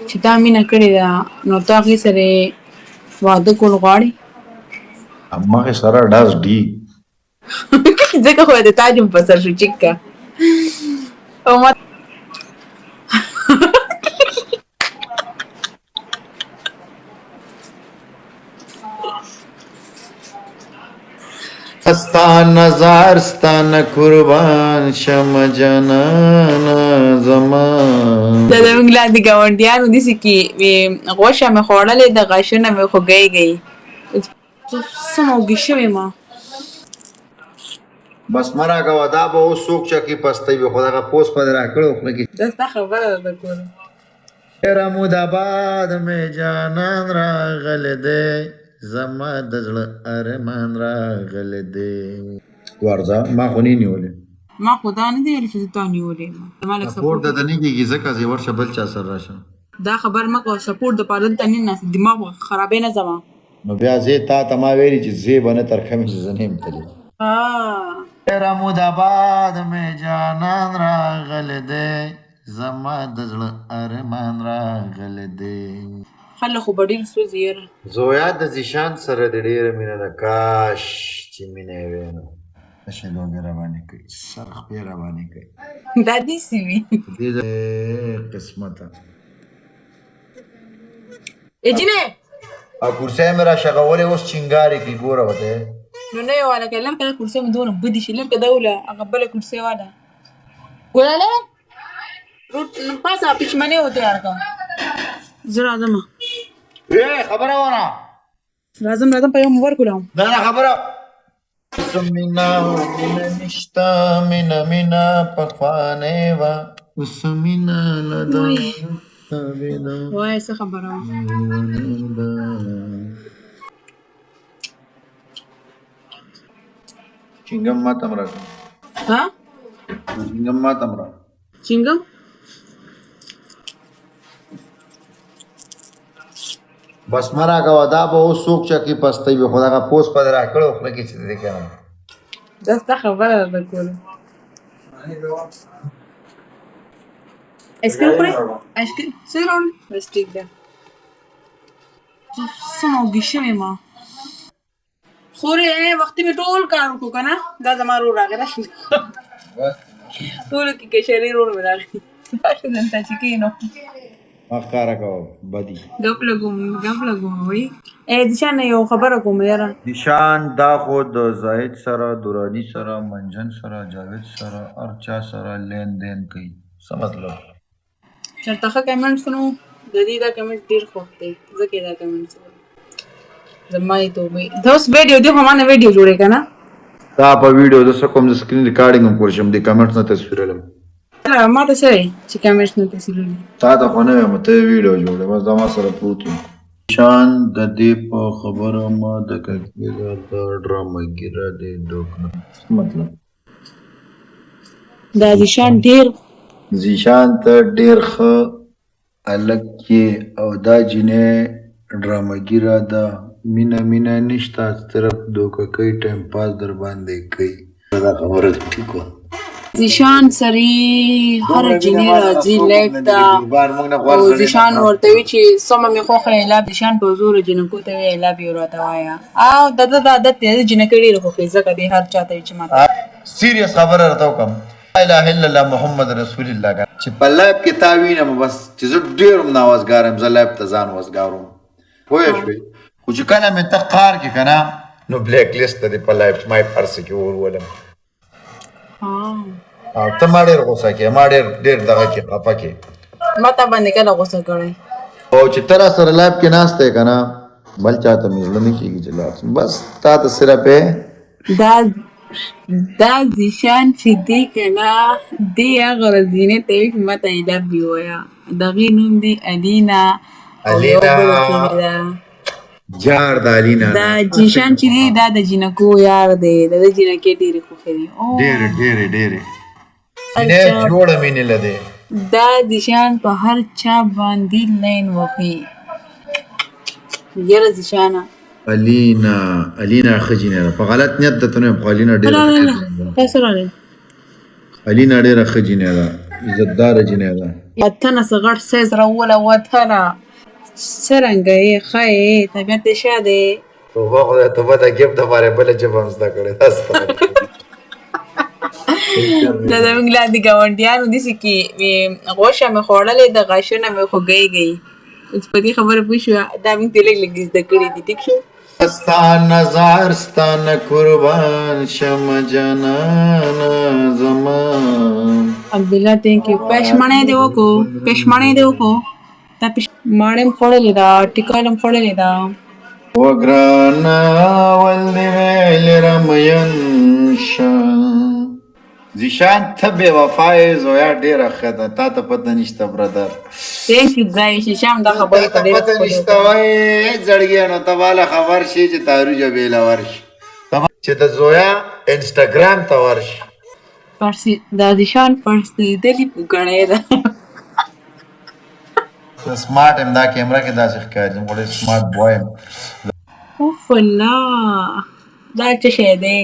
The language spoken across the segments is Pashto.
چې تا مینه کړې ده نو ته هغې سره واده کول غواړې؟ هماغې سره ډز ډي ځکه خو د تاج هم په سر شو چیک کا او ما ستانه زار ستانه قربان شم جانانه زمان. دا زموږ لاندې ګاونډیانو داسې کې غوښه مې خوړلې ده، غاښونه مې خو ګی ګی. څه موږي شوې ما. بس مه راکوه دا به اوس څوک چکې پستی وي خو دغه پوست به دې راکړی خوله کې. دا ستا خبره ده د کوله. ډېر موداباد مې جانان راغلی دی، زما د زړه ارمان راغلی دی. ورځه ما خو نه نیولې، ما خو دا نه دی ویلي چې زه تا نیولې یم. زما لږ سپورټ درته نه کېږي ځکه زه ورشه بل چا سره راشم. دا خبر مه کوه، سپورټ دپاره دلته نه ناست، دماغ به خرابې نه ځمه. نو بیا زه تا ته ما ویلي چې زه به نه ترکمې چې زه نه یم تللی. ډېر موداباد مې جانان راغلی دی، زما د زړه ارمان راغلی دی. خلک خو به ډېر سوځي یاره. زویا د زیشان سره د ډېره مینه ده، کاش چې مینه یې وی نو. ښه لوبې راباندې کوي، سر خپې راباندې کوي. دا داسې وي. دې قسمته جینې او کرسۍ مې راشغولې اوس چنګارې کوي ګوره ورته. نو نه یې واله که لرکه دا کرسۍ مې دونه بدې شي، لرکه دا وله هغه بله کرسۍ واله ګلاله پاسه پښمنې وتیار کوم. زه راځمه. خبره وره راځم په یو موبایل کولم. دا نه خبره سمینا مینه نشته، مینه مینه پخوانۍ وه، اوس مینه نه ده. وایه څه خبره وه؟ چنګم ماته هم راکړه. ها؟ چنګم ماته هم راکړه. چنګم؟ بس مه راکوه دا به اوس څوک چکې پستی وي خو دغه پوست به دې راکړی و خوله کې چې دی که نه. دا ستا خبره ده د کوله. آیسکریم خورې؟ آیسکریم څه یې راوړل؟ بس ټیک ده. څه موږي شوې ما. خورې وختي مې ټول کار وکړو که نه. دا زما رور راغی راشي ټولو کې کشري رور مې راغی. راشه دلته چې کښېنو. ما ښکاره کوه بدي. ګپ لګوم وایي. ذیشان نه یو خبره کوم یاره. ذیشان دا خو د زاهد سره، دراني سره، منجن سره، جاوید سره، هر چا سره لین دین کوي. څه مطلب؟ چېرته ښه کمنټس نو د دې دا کمنټ ډېر خوښ دی، ځکه یې دا کمنټس زما یې توبې. ته اوس ویډیو دی خو ما نه ویډیو جوړې که نه. دا په ویډیو زه څه کوم د سکرین ریکارډینګ هم کولی شم، د کمنټس نه تصویرولم. ما ته څه وایي چې کمنټس نه تصویرولي؟ تا ته خو نه ویم ته یې ویډیو جوړې بس دا ما سره پروت یم. ذیشان د دې په خبره ما دقه کېږه دا ډرامه ګیره دی دوکه. څه مطلب؟ دا ذیشان ذیشان ته ډېر ښه هلک یې او دا جینۍ ډرامه ګیره ده، مینه مینه نشته، صرف دوکه کوي، ټایم پاس در باندې کوي. دا خبره ده ټیک وه. ذیشان سرې هره جینۍ راځي لایف ته او ذیشان ورته وي چې سمه مې خوښه یې لاب. ذیشان په زوره جینکو ته وایي لاب یې راته وایه او د ده د عادت دی. د جینکۍ ډېره خوښوي ځکه دی هر چا ته وي چې ما ته سیریس خبره راته وکړم. لا اله الا الله محمد رسول الله چې په لایف کې تا وینم بس چې زه ډېر ناوزګار یم، زه لایف ته ځان وزګار وم پوه شوې. خو چې کله مې ته قار کې که نه نو بلیک لیست ته دې په لایف ما یې پرسه کې ورولم. او ته ما ډېر غوسه کې، ما ډېر دغه کې خفه کې. ما تا باندې کله غوسه کړی؟ او چې ته را سره لایف کې ناسته یې که نه بل چا ته مې زړه نه کېږي چې لاړ شم. بس تا ته صرف دا ذیشان چې دی که نه دی هغه ورځ جینۍ ته وایي چې ما ته یې لاب یې ووایه. د هغې نوم دی الینا او یوه بله کومې ده جار د الینا. دا ذیشان چې دی دا د جینکو یار دی، د ده جینکې ډېرې خوښې دي. ډېرې جینۍ جوړه مینې لدی. دا ذیشان په هر چا باندې لین وهي. یاره ذیشانه الینا ښه جینۍ ده، په غلط نیت درته نه وایم خو الینا ډېره ښه جینۍ ده. الینا ډېره ښه جینۍ ده. عزتدار جنې ده. وطنه څه غټ سایز راوله وطنه څرنګه یې ښه یې طبیعت دې ښه دی. توبه خدای توبه د ګیب دپاره یې بله ژبه هم زده کړې ده. دا زموږ لاندې ګاونډیانو داسې کې غوښه مې خوړلې ده غاښونه مې خوږی گئی. اوس په دې خبره پوه شوه دا موږ ترې لږ لږ زده کړي دي. ټیک شو. ستا نظر ستا نه قربان شم جانانه زمان. عبدالله تhank you. پښمنۍ دې وکړو پښمنۍ دې وکړو. دا ماڼۍ هم خوړلې ده ټیکال هم خوړلې ده. وګرانه ول دې ویل رمین شه. زیشان ته بې وفا یې زویا ډېره ښه ده. تا ته پته نشته برادر. thank you ځای شیشام دا خبرې تا ته پته نشته وایي زړګیانو ته والا خبر شي چې تاروجه بېله ورشي چې د زویا انسټاګرام ته ورشي. پرسي دا زیشان پرسېدلې ګڼې ده. سمارټ یم دا کیمره کې داسې ښکاري. زه غوړې سمارټ بوای یم. اوف الله دا څه شی دی؟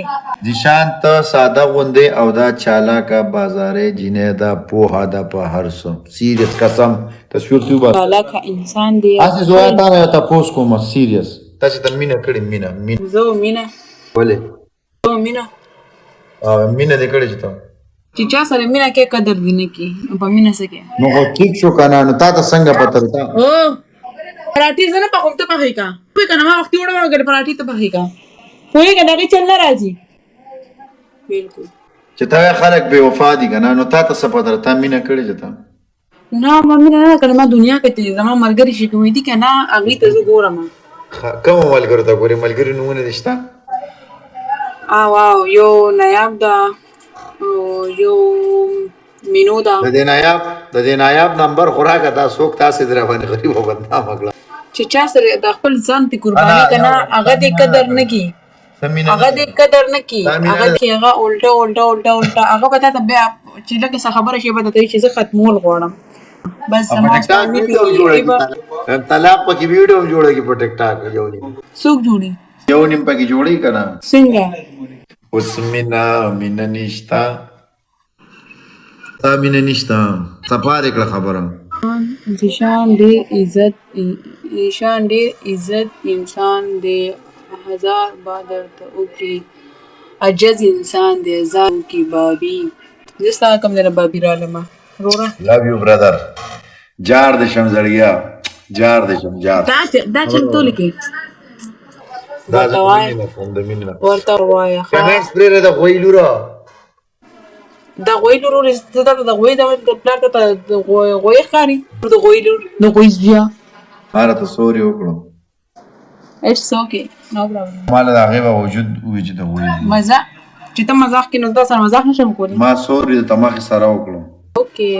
زیشان ته ساده غوندې او دا چالاکه بازارۍ جینۍ ده پوهه ده په هر څه. سیریس قسم تصویر ته وباسه. چالاکه انسان دی. هسې زویا تا نه یو تپوس کومه سیریس تاسې ته مینه کړې مینه زه مینه ولې مینه مینه دې کړې چې ته چې چا سره مینه کې قدر دې نه کړي په مینه څه کې. نو خو ټیک شو که نه نو تا ته څنګه پته ده؟ او پراټې زه نه پخوم ته پخوې که پوهې که نه ما وختي وړه وګړې پراټې ته پخوې که پوهېږه د هغې چل نه راځي. بلکل چې ته خلک بې وفا دي که نه نو تا ته څه پته ده؟ تا مینه کړې چې ته نه ما مینه نه کړې. ما دنیا کې چې زما ملګري چې کومې دي که نه هغې ته زه ګورم. کومو ملګرو ته ګورې؟ ملګري نومونه دې شته؟ او یو نایاب ده یو مینو ده. د دې نایاب نمبر خو راکړه دا څوک تاسې دې راباندې غریب او بدنامه کړه چې چا سره د خپل ځان ته قرباني که نه هغه دې قدر نه کړي هغه دې قدر نه کړي هغه کې هغه الټه هغه به تا ته بیا چې لږ څه خبره شي به درته وایي چې زه ختمول غواړم. بس زما طلاق پکې ویډیو هم جوړېږي په ټیک ټاک. څوک جوړي یو نیم پکې جوړي که نه څنګه اوس مینه نشته تا مینه نشته صفا دې کړه خبره. زیشان ډېر عزت انسان دی هزار با درته وکړي عجز انسان دی هزار وکړي بابي. زه ستا کوم ځای نه بابي رالمه وروره. لو یو برادر. جار دې شم زړګیا جار دې شم جار. دا چل تو لیکې ورته ووایه کمنټس پرېږده د غوی لوره د غوی لور زه دا د غوی د پلار ته د غوی ښکاري د غوی لور د غوی زویه هره ته سوري وکړو. اټس اوکې نو پرابلم. ما له د هغې به وجود ووي چې د غوی مزاح چې ته مزاح کې نو دا سره مزاح نشم کولی. ما سوري د تمخې سره وکړو. اوکې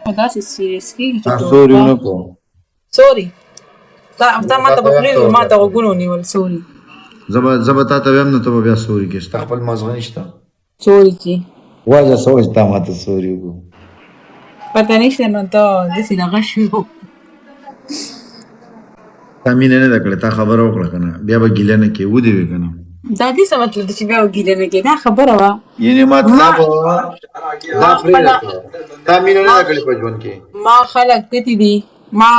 خو داسې سیریس کېږي چې سوري ونه کړو. سوري تا ما ته به پرېږدو ما ته غوږونه ونیول سوري. زه به تا ته ویم نو ته به بیا سوري کړې. ستا خپل مازغه نشته سوري چې وجه څه وه چې تا ما ته سوري وکړو پته نشته نو ته داسې دغه شو. تا مینه نه ده کړې تا خبره وکړه که نه بیا به ګیله نه کړې ودې وې که نه. دا دې څه مطلب دی چې بیا ګیله نه کړې دا خبره وه یعنې مطلب دا پرېږده تا مینه نه ده کړې په ژوند کې ما خلک کتي دي ما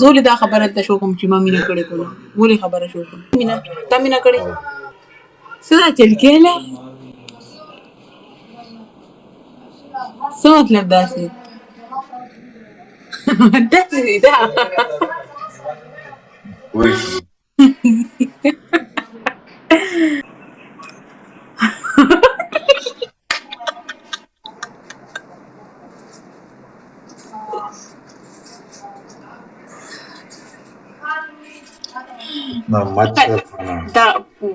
زولې دا خبره ته شو کوم چې ما مینه کړې کوله ولې خبره شو کوم مینه تا مینه کړې څه دا چل کېله څه مطلب داسې داسې دا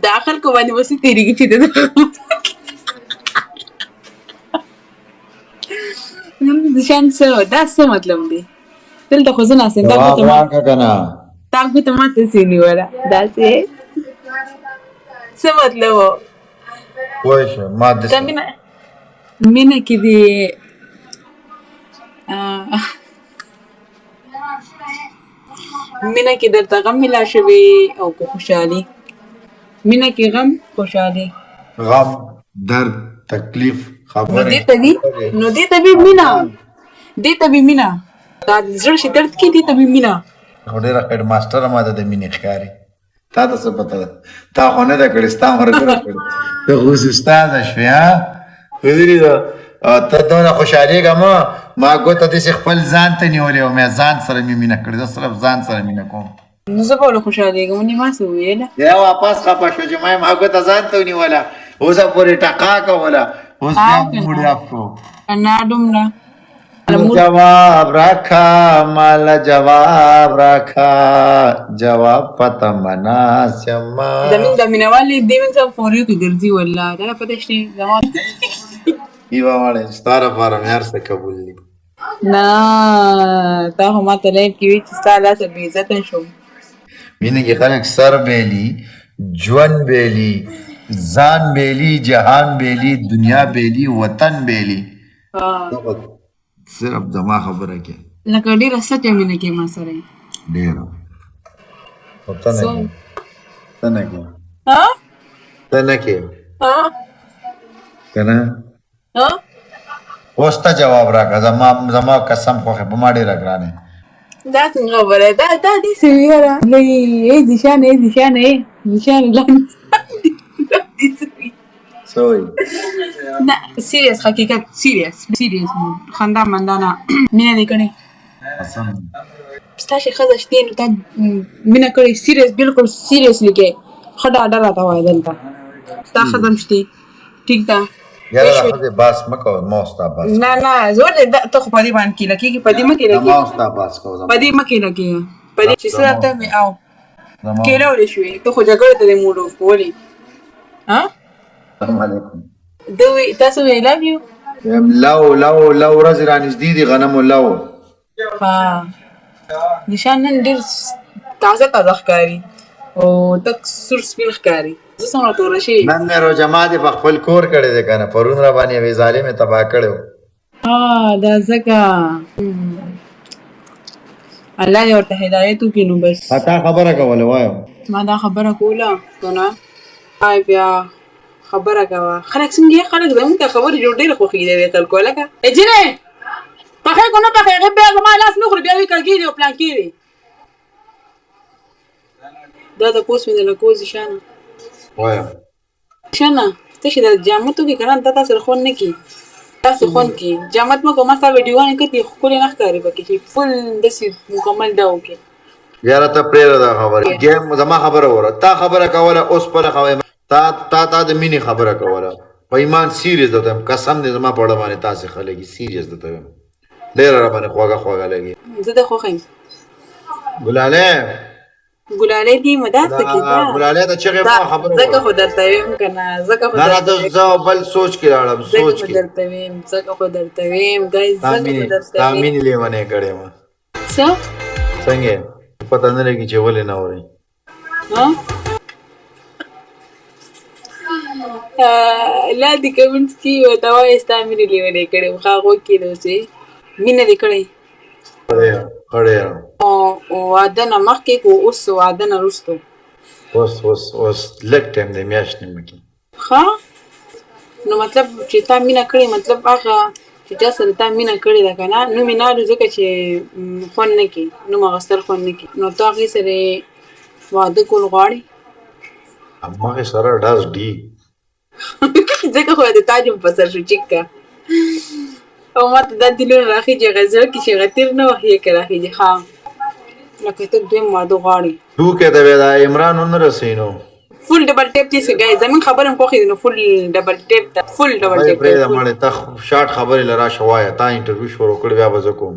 دا خلکو باندې وسې تېرېږي چې شان څه دا څه مطلب دی دلته خو زه ناست یم تا ګوته ماته سې نیوله داسې څه مطلب و تا مینه کې دې مینه کې درته غم ملا شوي او که خوشحالي مینه کې غم خوشحالي غم درد تکلیف دې ته وي مینا دې ته وي مینا دا زړه چې درد کې دې ته وي مینا خو ډېره هېډ ماسټره ماته د مینې ښکاري تا ته څه پته ده تا خو نه ده کړې ستا ملګری کړې ته خو اوس استاده شوې ها ویلي ده ته دونه خوشحالېږه ما ګوته داسې خپل ځان ته نیولې وه مې ځان سره مې مینه کړې زه صرف ځان سره مینه کوم نو زه به ولې خوشحالېږم ونې ما څه وویله بیا واپس خفه شو چې ما ګوته ځان ته ونیوله اوس پورې ټقا کوله اوس بیا موډ اف کړو نه دومره جواب راکا مال جواب راکا جواب پتا منا سما د مینوالې دې من څه فوري کې ګرځي والله دا پته شته زما ایوا والے ستاره فارم یار څه قبول دي نه تا هم ماته لایف کې وی چې ستاله څه بې عزت شوم مینه کې خلک سر بیلی جوان بیلی ځان بیلی جهان بیلی دنیا بیلی وطن بیلی صرف زما خبره کې لکه ډېره سچه مینه کې ما سره ډېره ته نه کې که نه اوس ته جواب راکړه زما قسم خوښې په ما ډېره ګرانې دا څنګه خبره دا دې څه ویره ای ذیشانې څه وایي نه سیریس حقیقت سیریس خندا مندا نه مینه دې کړې ستا چې ښځه شتې نو تا مینه کړې سیریس بلکل سیریسلی کې ښه ډاډه راته وایه دلته ستا ښځه هم شتې ټیک ده یاره دا ښځې باس مه کوه ما ستا باس نه زور دې ته خو په دې باندې کېله کېږي په دې مه کېله ما ستا باس کوه په دې مه کېله کېږه په دې چې څه راته مې او کېله ولې شوې ته خو جګړې ته دې موډ اوف ولې السلام علیکم دوی تاسو وی لو یو لو ورځې رانږدې دي غنمو لو نشان نن ډېر تازه ښکاري او تک سور سپین ښکاري زه څومره توره شوې نن مې روجما دې په خپل کور کړی دی که نه پرون را باندې یوې ظالمې تباه کړی و دا ځکه الله دې ورته هدایت وکړي نو بس تا خبره کوله وایم ما دا خبره کوله که نه بیا خبره کوه خلک څنګه خلک زموږ ته خبرې جوړ ډېره خوښېږي د دې خلکو هلکه جینې پخې که نه پخې هغې بیا زما لاس نه خوري بیا وي کړکۍ دی او پلانکې دی دا تپوس مې درنه کوو ذیشانه وایم ذیشانه ته چې د جامت وکړې که نه دا تا سره خوند نه کړي تاسو خوند کړي جامت مه کوه ما ستا ویډیوګانې کتې ښکلې نه ښکاري پکې چې فل داسې مکمل دا وکړې یاره ته پرېږده دا خبرې زما خبره وره تا خبره کوله اوس پله خبره تا د مینې خبره کوله په ایمان سیریس درته وایم قسم دې زما په اړه باندې تاسې ښه لګي سیریس درته وایم ډېره را باندې خوږه لګي زه د خوښ یم ګلالۍ دې مه داسې کړه ګلالۍ ته چغې ما خبره ځکه خو درته ویم که نه ځکه خو زه بل سوچ کې راړم سوچ کې ځکه خو درته ویم ګایز ستا مینې لیونی کړې وه څه څنګه پته نه لګي چې ولې نه اورئ لاندې کمنټس کې ورته وایي ستا مینې لیونی کړې وه هغو کې دوسې مینه دې کړې واده نه مخکې که اوس واده نه وروستو اوس لږ ټایم دی میاشت نیمه کې ښه نو مطلب چې تا مینه کړې مطلب هغه چې چا سره تا مینه کړې ده که نه نوم یې نالو ځکه چې خوند نه کړي نوم اخیستل خوند نه کړي نو ته هغې سره واده کول غواړې هماغې سره ډز ډي ځکه خو د تاج هم په سر شو چیک کا او ما ته دا دلونه راخېږي هغه زړه کې چې هغه تېر نه وخت یې که راخېږي ښه لکه ته دویم واده غواړې ټوکې ته بیا دا عمران ونه رسوي نو فل ډبل ټیپ چې ګای زمین خبره هم خوښې دي نو فل ډبل ټیپ ته فل ډبل ټیپ پرېږده مړې ته شارټ خبرې له راشه وایه تا انټرویو شروع کړې بیا به زه کوم